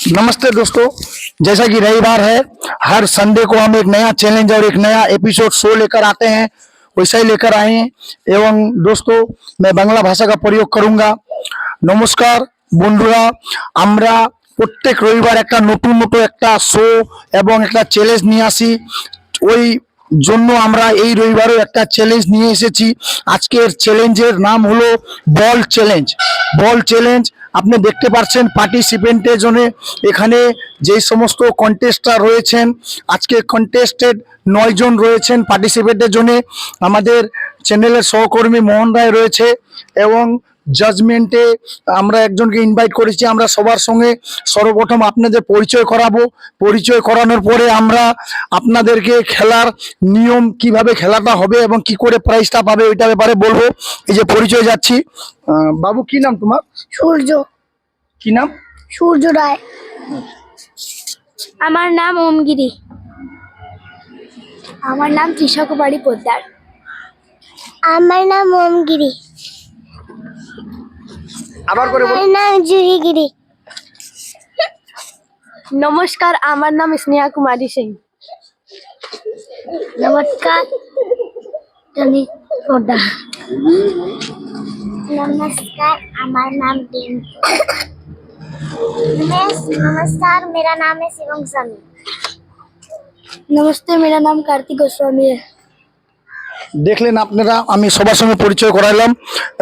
नमस्ते दोस्तों, जैसा कि रविवार है, हर संडे को हम एक नया चैलेंज और एक नया एपिसोड शो लेकर आते हैं। वैसा ही लेकर आए हैं। एवं दोस्तों, मैं बांग्ला भाषा का प्रयोग करूंगा। नमस्कार বন্ধুরা, আমরা প্রত্যেক রবিবার একটা নতুন একটা শো এবং একটা চ্যালেঞ্জ নিয়ে আসি। ওই জন্য আমরা এই রবিবারও একটা চ্যালেঞ্জ নিয়ে এসেছি। আজকের চ্যালেঞ্জের নাম হলো বল চ্যালেঞ্জ। বল চ্যালেঞ্জ আপনি দেখতে পাচ্ছেন পার্টিসিপেন্টের জন্য এখানে যে সমস্ত কন্টেস্টার রয়েছেন, আজকে কন্টেস্টেড 9 জন রয়েছেন পার্টিসিপেন্টের জন্য। আমাদের চ্যানেলের সহকর্মী মোহন রায় রয়েছে এবং জাজমেন্টে আমরা একজনকে ইনভাইট করেছি। আমরা সবার সঙ্গে সর্বপ্রথম আপনাদের পরিচয় করাবো। পরিচয় করানোর পরে আমরা আপনাদেরকে খেলার নিয়ম, কিভাবে খেলাটা হবে এবং কি করে প্রাইজটা পাবে ওইটার ব্যাপারে বলবো। এই যে পরিচয় যাচ্ছি। বাবু, কি নাম তোমার? সূর্য। কি নাম? সূর্য রায়। আমার নাম ওমগিরি। আমার নাম তৃষা কুমারী পোদ্দার। আমার নাম ওমগিরি। আবার করে বল। আমার নাম জুহিগিরি। নমস্কার, আমার নাম স্নেহা কুমারী সিং। নমস্কার, টনি পোদ্দার। नमस्कार, हमारा नाम नमस्कार, मेरा नाम है शिवम स्वामी। नमस्ते, मेरा नाम कार्तिक गोस्वामी है। দেখলেন আপনারা, আমি সবার সঙ্গে পরিচয় করাইলাম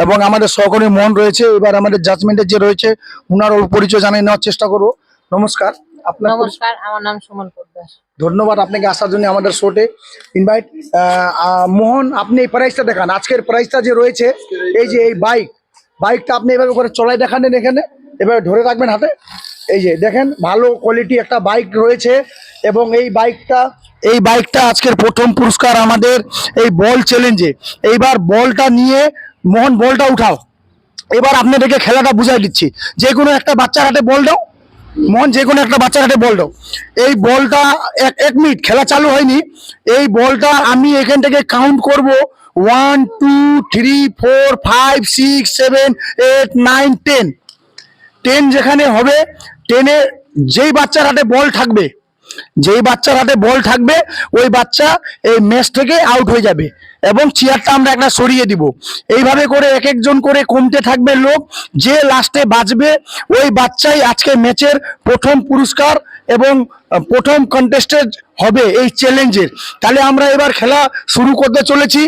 এবং আমাদের সহকর্মী মোহন রয়েছে। এবার আমাদের জাজমেন্টের যে রয়েছে ওনার পরিচয় জানিয়ে নেওয়ার চেষ্টা করবো। নমস্কার, আপনার? নমস্কার, আমার নাম সুমন পোদ্দার। ধন্যবাদ আপনাকে আসার জন্য আমাদের শোতে ইনভাইট। মোহন, আপনি এই প্রাইজটা দেখান। আজকের প্রাইজটা যে রয়েছে, এই যে এই বাইকটা আপনি এভাবে করে চলাই দেখানেন। এখানে এভাবে ধরে রাখবেন হাতে। এই যে দেখেন, ভালো কোয়ালিটি একটা বাইক রয়েছে এবং এই বাইকটা আজকের প্রথম পুরস্কার আমাদের এই বল চ্যালেঞ্জে। এইবার বলটা নিয়ে মোহন, বলটা উঠাও। এবার আপনাদেরকে খেলাটা বুঝাই দিচ্ছি। যে কোনো একটা বাচ্চার হাতে বল দাও। মোহন, যে কোনো একটা বাচ্চার হাতে বল দাও। এই বলটা এক মিনিট খেলা চালু হয়নি। এই বলটা আমি এখান থেকে কাউন্ট করব 1 2 3 4 5 6 7 8 9 10। 10 যেখানে হবে, 10-এ যেই বাচ্চার হাতে বল থাকবে, ওই বাচ্চা এই ম্যাচ থেকে আউট হয়ে যাবে এবং চেয়ারটা আমরা একটা সরিয়ে দিব। এইভাবে করে এক একজন করে কমতে থাকবে লোক। যে লাস্টে বাঁচবে ওই বাচ্চাই আজকে ম্যাচের প্রথম পুরস্কার এবং প্রথম কন্টেস্টেন্ট হবে এই চ্যালেঞ্জের। তাহলে আমরা এবার খেলা শুরু করতে চলেছি।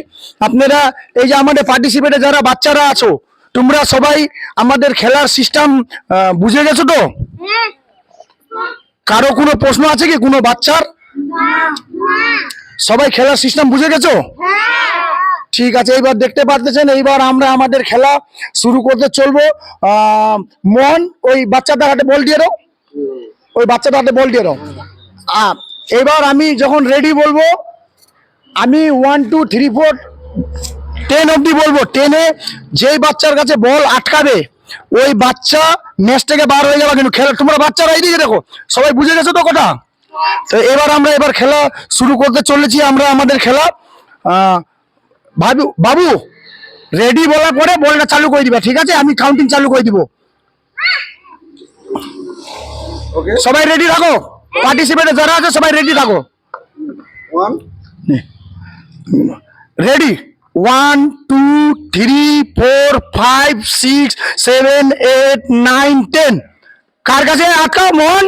আপনারা এই যে আমাদের পার্টিসিপেটে যারা বাচ্চারা আছো, তোমরা সবাই আমাদের খেলার সিস্টেম বুঝে গেছো তো? কারো কোনো প্রশ্ন আছে কি কোনো বাচ্চার? সবাই খেলার সিস্টেম বুঝে গেছো? ঠিক আছে, এইবার দেখতে পাচ্ছেন, এইবার আমরা আমাদের খেলা শুরু করতে চলবো। মোহন, ওই বাচ্চাটার হাতে বল দিয়ে দাও। এবার আমি যখন রেডি বলবো, আমি 1 2 3 4 10 অব্দি বলবো। 10-এ যেই বাচ্চার কাছে বল আটকাবে ওই বাচ্চা ম্যাচ থেকে বার হয়ে যাবে। কিন্তু খেলা তোমরা বাচ্চারা এইদিকে দেখো, সবাই বুঝে গেছো তো কথা? তো এবার খেলা শুরু করতে চলেছি। আমরা আমাদের খেলা বাবু রেডি বলার পরে বলটা চালু করে দিবা, ঠিক আছে? আমি কাউন্টিং চালু করে দিব। সবাই রেডি থাকো। পার্টিসিপেন্ট যারা আছে সবাই রেডি থাকো। রেডি? 1 2 3 4 5 6 7 8 9 10। কার কাছে আটকাও? মোহন।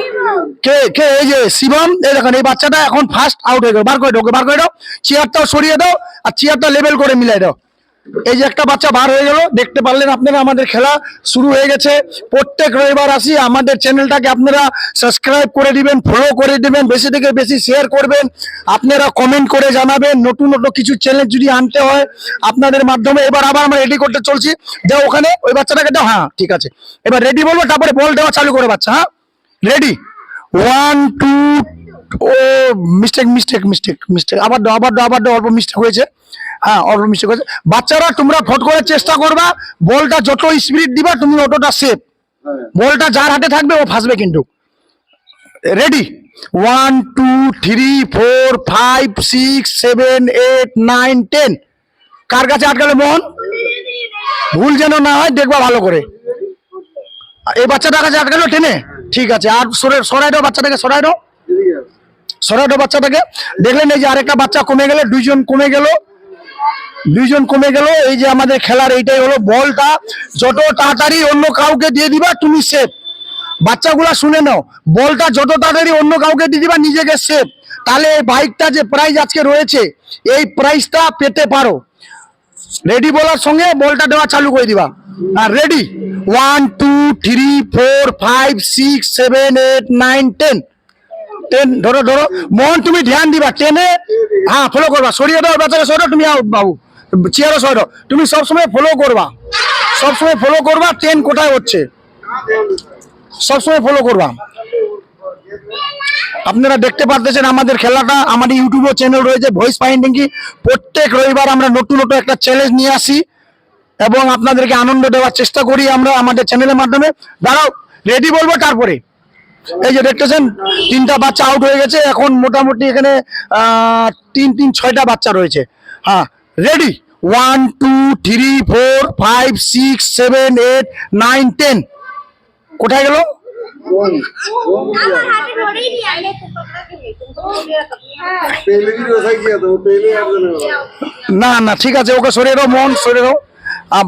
কে? এই যে শিবম। এই দেখেন, এই বাচ্চাটা এখন ফার্স্ট আউট হয়ে গেল। বার করে দাও। চেয়ারটাও সরিয়ে দাও আর চেয়ারটা লেভেল করে মিলাই দাও। এই যে একটা বাচ্চা বার হয়ে গেল। দেখতে পারলেন আপনারা, আমাদের খেলা শুরু হয়ে গেছে। প্রত্যেক রবিবার আসি। আমাদের চ্যানেলটাকে আপনারা সাবস্ক্রাইব করে দিবেন, ফলো করে দিবেন, বেশি থেকে বেশি শেয়ার করবেন। আপনারা কমেন্ট করে জানাবেন নতুন কিছু চ্যালেঞ্জ যদি আনতে হয় আপনাদের মাধ্যমে। এবার আবার আমরা রেডি করতে চলছি। দাও ওখানে ওই বাচ্চাটাকে দাও। হ্যাঁ, ঠিক আছে। এবার রেডি বলবো, তারপরে বল দেওয়া চালু করে বাচ্চা। হ্যাঁ, রেডি? 1 2। ও মিস্টেক। আবার দাও। অল্প মিস্টেক হয়েছে। হ্যাঁ, অল্প মিস্টেক হয়েছে। বাচ্চারা তোমরা ফট করার চেষ্টা করবা। বলটা যত স্পিড দিবা তুমি অতটা সেফ। বলটা যার হাতে থাকবে ও ফাঁসবে কিন্তু। রেডি? 1 2 3 4 5 6 7 8 9 10। কার কাছে আটকালে মোহন? ভুল যেন না হয় দেখবা ভালো করে। এই বাচ্চাটার কাছে আটকালো 10-এ। ঠিক আছে, আর সরাই দাও বাচ্চাটাকে, সরাই দাও বাচ্চাটাকে। দেখলেন এই যে আরেকটা বাচ্চা কমে গেল, দুইজন কমে গেল। এই যে আমাদের খেলার এইটাই হলো, বলটা যত তাড়াতাড়ি অন্য কাউকে দিয়ে দিবা তুমি সেফ। বাচ্চাগুলা শুনে নাও, বলটা যত তাড়াতাড়ি অন্য কাউকে দিয়ে দিবা নিজেকে সেফ, তাহলে এই বাইকটা যে প্রাইজ আজকে রয়েছে এই প্রাইজটা পেতে পারো। রেডি বলার সঙ্গে বলটা দেওয়া চালু করে দিবা। আর রেডি, 1 2 3 4 5 6 7 8 9 10। ধরো মোহন, তুমি ধ্যান দিবা 10-এ। হ্যাঁ, ফলো করবা, সরিয়ে দাও বাচ্চাকে, সরিয়ে তুমি আউট বাবু, চেয়ারও সরিয়ে দাও। তুমি সবসময় ফলো করবা, 10 কোথায় হচ্ছে সবসময় ফলো করবা। আপনারা দেখতে পাচ্ছেন আমাদের খেলাটা, আমাদের ইউটিউবে চ্যানেল রয়েছে ভয়েস ফাইন্ডিং কি। প্রত্যেক রবিবার আমরা নতুন একটা চ্যালেঞ্জ নিয়ে আসি এবং আপনাদেরকে আনন্দ দেওয়ার চেষ্টা করি আমরা আমাদের চ্যানেলের মাধ্যমে। দাঁড়াও, রেডি বলবো তারপরে। এই যে দেখতেছেন 3টা বাচ্চা আউট হয়ে গেছে, এখন মোটামুটি এখানে 6টা বাচ্চা রয়েছে। হ্যাঁ, রেডি, 1 2 3 4 5 6 7 8 9 10। কোথায় গেল? না ঠিক আছে, ওকে সরিয়ে দাও, মন সরিয়ে দাও।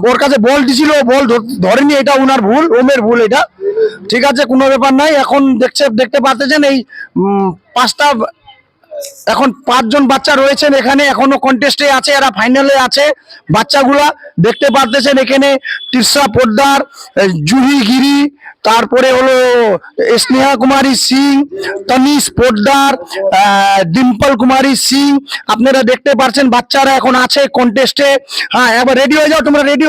ওর কাছে বল দিছিল, বল ধরেনি, এটা ওনার ভুল, ওমের ভুল এটা। ঠিক আছে, কোনো ব্যাপার নাই। এখন দেখতে পাচ্ছেন এই 5জন বাচ্চা রয়েছেন এখানে, এখনো কন্টেস্টে আছে, এরা ফাইনালে আছে বাচ্চাগুলা। দেখতে পাচ্ছেন এখানে তৃষা পোদ্দার, জুহি গিরি, তারপরে হলো স্নেহা কুমারী সিং, তনিশ পোদ্দার, ডিম্পল কুমারী সিং। আপনারা দেখতে পাচ্ছেন বাচ্চারা এখন আছে কন্টেস্টে। হ্যাঁ, এবার রেডি হয়ে যাও তোমরা, রেডি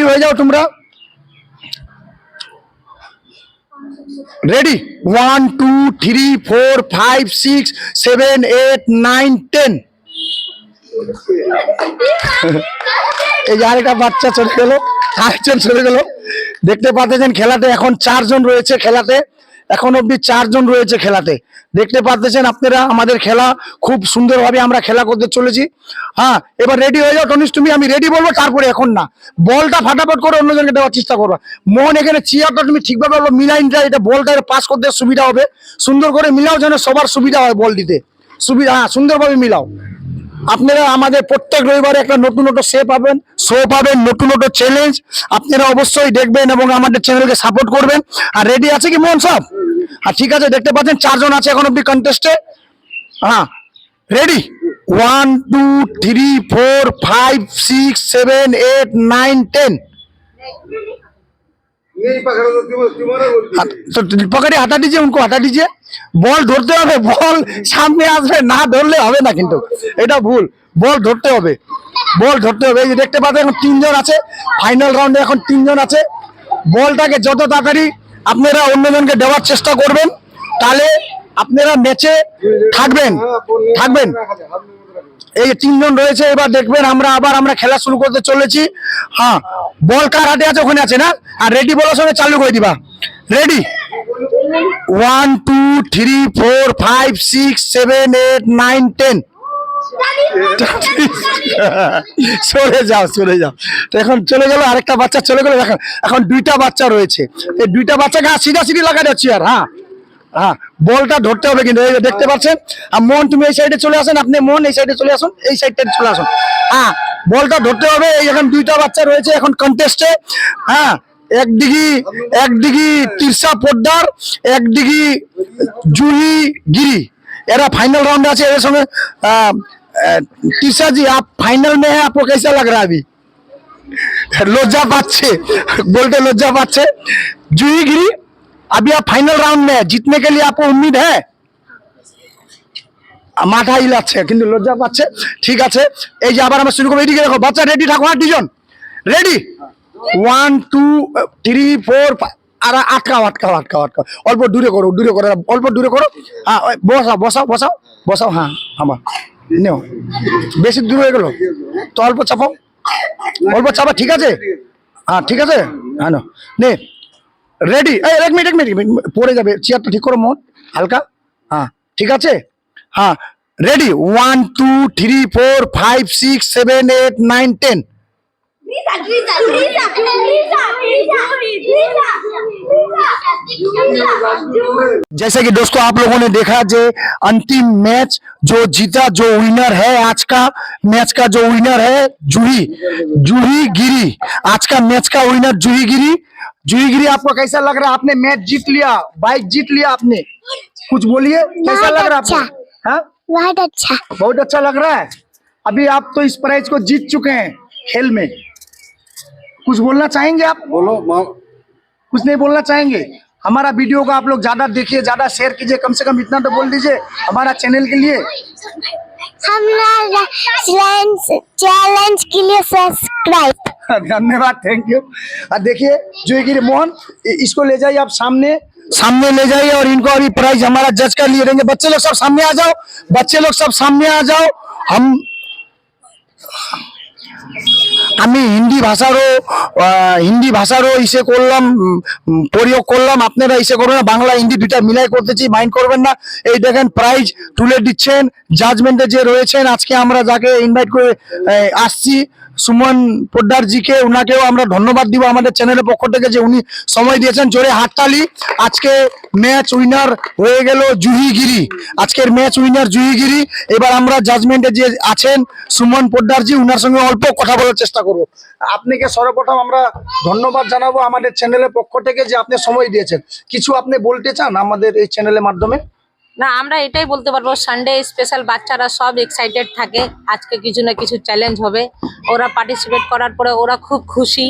হয়ে যাও তোমরা। রেডি, 1 2 3 4 5 6 7 8 9 10। এই যে আরেকটা বাচ্চা চলে গেল, আরেকজন চলে গেল। দেখতে পাচ্ছেন খেলাতে এখন 4 জন রয়েছে খেলাতে, এখন অব্দি 4 জন রয়েছে খেলাতে। দেখতে পাচ্ছেন আপনারা আমাদের খেলা খুব সুন্দরভাবে আমরা খেলা করতে চলেছি। হ্যাঁ, এবার রেডি হয়ে যাও টনিশ, তুমি, আমি রেডি বলবো তারপরে, এখন না। বলটা ফাটাফাট করে অন্যজনকে দেওয়ার চেষ্টা করবা। মন এখানে চেয়ারটা তুমি ঠিকভাবে মিলাইনটা, এটা বলটা পাস করতে সুবিধা হবে। সুন্দর করে মিলাও যেন সবার সুবিধা হয়, বল দিতে সুবিধা। হ্যাঁ, সুন্দরভাবে মিলাও। আপনারা আমাদের প্রত্যেক রবিবারে একটা নতুন শো পাবেন, নতুন চ্যালেঞ্জ। আপনারা অবশ্যই দেখবেন এবং আমাদের চ্যানেলকে সাপোর্ট করবেন। আর রেডি আছে কি মোহন সব? আর ঠিক আছে, দেখতে পাচ্ছেন 4 জন আছে এখন অব্দি কন্টেস্টে। হ্যাঁ, রেডি, 1 2 3 4 5 6 7 8 9 10। तो पकड़े हटा दीजिए, उनको हटा दीजिए। बॉल धरते হবে, বল সামনে আসবে, না ধরলে হবে না, কিন্তু এটা ভুল। বল ধরতে হবে। এই যে দেখতে পাচ্ছেন এখন 3 জন আছে ফাইনাল রাউন্ডে, এখন 3 জন আছে। বলটাকে যত তাড়াতাড়ি আপনারা অন্যজনকে দেওয়ার চেষ্টা করবেন, তাহলে আপনারা ম্যাচে থাকবেন। এই 3 জন রয়েছে, এবার দেখবেন আমরা খেলা শুরু করতে চলেছি। হ্যাঁ, বল কার হাতে আছে? ওখানে আছে না? আর রেডি বলার সঙ্গে চালু করে দিবা। রেডি, 1 2 3 4 5 6 7 8 9 10। সরে যাও। তো এখন চলে গেল আরেকটা বাচ্চা, চলে গেল। এখন 2টা বাচ্চা রয়েছে, এই 2টা বাচ্চাকে সিধা লাগা যাচ্ছে। আর হ্যাঁ, বলটা ধরতে হবে কিন্তু। এই দেখতে পাচ্ছেন, আর মোহন তুমি এই সাইডে চলে আসেন, আপনি মোহন এই সাইডে চলে আসুন, এই সাইডটা চলে আসুন। হ্যাঁ, বলটা ধরতে হবে। এই এখন 2টা বাচ্চা রয়েছে এখন কন্টেস্টে। হ্যাঁ, একদিকে তৃষা পোদ্দার, একদিকে জুহি গিরি, এরা ফাइनल राउंड আছে। এর সঙ্গে তৃষা জি, आप फाइनल में है, आपको कैसा लग रहा है? अभी লজ্জা পাচ্ছে, বলতে লজ্জা পাচ্ছে। জুহি গিরি, अभी आप फाइनल राउंड में है, जीतने के लिए आपको उम्मीद है? মাথা হিলাচ্ছে কিন্তু লজ্জা পাচ্ছে। ঠিক আছে, এই যে আবার আমরা শুরু করবো। এদিকে দেখো বাচ্চা, রেডি থাকো। আর 2 জন রেডি, 1 2 3 4 5। আর আটকাও, অল্প দূরে করো, অল্প দূরে করো। হ্যাঁ, বসাও। হ্যাঁ, আমার নেও, বেশি দূর হয়ে গেল তো অল্প চাপাও। ঠিক আছে? হ্যাঁ, ঠিক আছে। হ্যাঁ, নে রেডি। এক মিনিট পড়ে যাবে, চেয়ারটা ঠিক করো মোহন, হালকা। হ্যাঁ, ঠিক আছে। হ্যাঁ, রেডি, 1 2 3 4 5 6 7 8 9 10। जैसे कि दोस्तों आप लोगों ने देखा जो अंतिम मैच जो जीता, जो विनर है आज का मैच का जो विनर है जूही जूही गिरी। आज का मैच का विनर जूही गिरी। जूही गिरी, आपको कैसा लग रहा है? आपने मैच जीत लिया, बाइक जीत लिया आपने, कुछ बोलिए, कैसा लग रहा है आपको? हाँ, बहुत अच्छा। बहुत अच्छा लग रहा है। अभी आप तो इस प्राइज को जीत चुके हैं खेल में, कुछ बोलना चाहेंगे आप? बोलो कुछ नहीं बोलना चाहेंगे? हमारा वीडियो को आप लोग ज्यादा देखिए, ज्यादा शेयर कीजिए, कम से कम इतना तो बोल दीजिए हमारा चैनल के लिए। हमारा चैलेंज के लिए सब्सक्राइब। धन्यवाद, थैंक यू। देखिए जूही गिरी, मोहन इसको ले जाइए आप सामने ले जाइए और इनको अभी प्राइज हमारा जज कर लिए रहेंगे। बच्चे लोग सब सामने आ जाओ, बच्चे लोग सब सामने आ जाओ। আমি হিন্দি ভাষারও ইসে করলাম, প্রয়োগ করলাম, আপনারা ইসে করবেন না, বাংলা হিন্দি দুইটা মিলাই করতেছি, মাইন্ড করবেন না। এই দেখেন প্রাইজ তুলে দিচ্ছেন জাজমেন্টে যে রয়েছেন, আজকে আমরা যাকে ইনভাইট করে আসছি সুমন পোদ্দার জিকে, উনাকেও আমরা ধন্যবাদ দিব আমাদের চ্যানেলের পক্ষ থেকে যে উনি সময় দিয়েছেন। জোরে হাততালি। আজকে ম্যাচ উইনার হয়ে গেল জুহি গিরি, আজকের ম্যাচ উইনার জুহি গিরি। এবার আমরা জাজমেন্টে যে আছেন সুমন পোদ্দার জি, উনার সঙ্গে অল্প কথা বলার চেষ্টা করব। আপনাকে সর্বপ্রথম আমরা ধন্যবাদ জানাবো আমাদের চ্যানেলের পক্ষ থেকে যে আপনি সময় দিয়েছেন। কিছু আপনি বলতে চান আমাদের এই চ্যানেলের মাধ্যমে? না, আমরা এটাই বলতে পারবো, সানডে স্পেশাল বাচ্চারা সব এক্সাইটেড থাকে, আজকে কিছু না কিছু চ্যালেঞ্জ হবে। ওরা পার্টিসিপেট করার পরে ওরা খুব খুশি।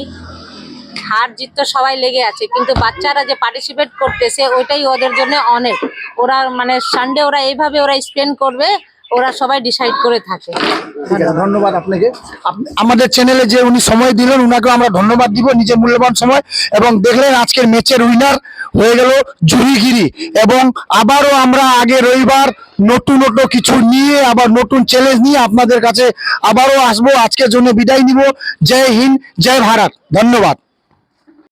হার জিত তো সবাই লেগে আছে, কিন্তু বাচ্চারা যে পার্টিসিপেট করতেছে ওইটাই ওদের জন্য অনেক। ওরা মানে সানডে ওরা এইভাবে ওরা স্পেন্ড করবে, ওরা সবাই ডিসাইড করে থাকে। ঠিক আছে, ধন্যবাদ আপনাকে। আমাদের চ্যানেলে যে উনি সময় দিলেন উনাকেও আমরা ধন্যবাদ দিব, নিজের মূল্যবান সময়। এবং দেখলেন আজকের ম্যাচের উইনার হয়ে গেল জুহি গিরি। এবং আবারও আমরা আগে রবিবার নতুন কিছু নিয়ে, আবার নতুন চ্যালেঞ্জ নিয়ে আপনাদের কাছে আবারও আসবো। আজকের জন্য বিদায় নিব। জয় হিন্দ, জয় ভারত, ধন্যবাদ।